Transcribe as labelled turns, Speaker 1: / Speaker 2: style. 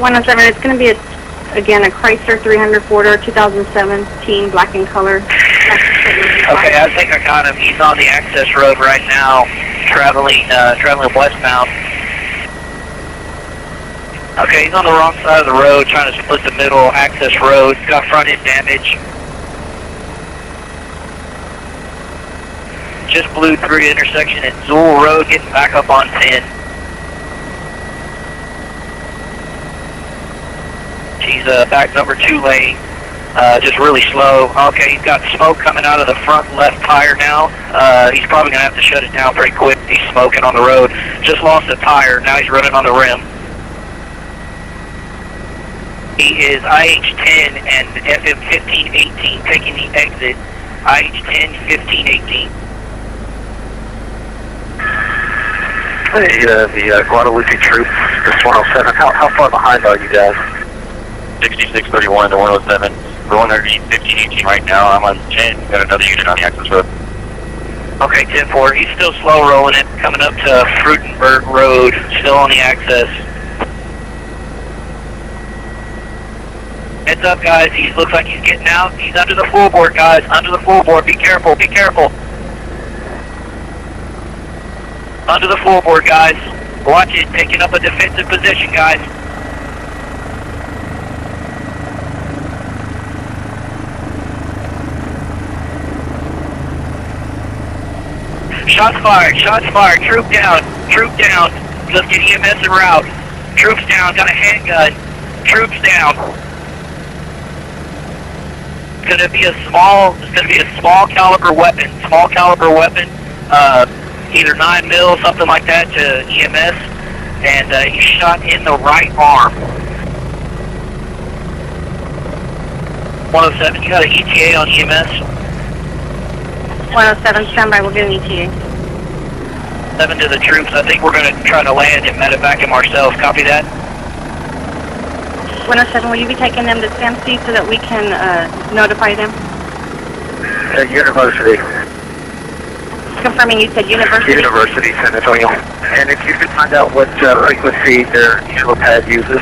Speaker 1: 107, it's going to be, again, a Chrysler 300 4-door, 2017, black in color.
Speaker 2: Okay, I think I got him. He's on the access road right now, traveling westbound. Okay, he's on the wrong side of the road, trying to split the middle access road. Got front end damage. Just blew through the intersection at Zool Road, getting back up on 10. He's back number 2 lane, just really slow. Okay, he's got smoke coming out of the front left tire now. He's probably going to have to shut it down pretty quick. He's smoking on the road. Just lost a tire. Now he's running on the rim. He is IH10 and FM1518 taking the exit. IH10, 1518.
Speaker 3: Hey, the Guadalupe troops, this 107, how far behind are you guys?
Speaker 4: 6631 to 107. We're underneath 1518 right now. I'm on 10. Got another unit on the access road.
Speaker 2: Okay, 10-4. He's still slow rolling it, coming up to Fruitenberg Road, still on the access. Heads up, guys. He looks like he's getting out. He's under the floorboard, guys. Under the floorboard. Be careful. Be careful. Under the floorboard, guys. Watch it. Taking up a defensive position, guys. Shots fired. Shots fired. Troop down. Troop down. Let's get EMS en route. Troops down. Got a handgun. Troops down. It's gonna be a small caliber weapon. Small caliber weapon. Either 9mm, something like that, to EMS, and he's shot in the right arm. 107, you got an ETA on EMS?
Speaker 1: 107, standby, we'll get an ETA.
Speaker 2: 7 to the troops. I think we're going to try to land and medevac him ourselves. Copy that?
Speaker 1: 107, will you be taking them to SAMC so that we can notify them?
Speaker 3: University.
Speaker 1: Confirming you said University?
Speaker 3: University, San Antonio. And if you could find out what frequency their helipad uses.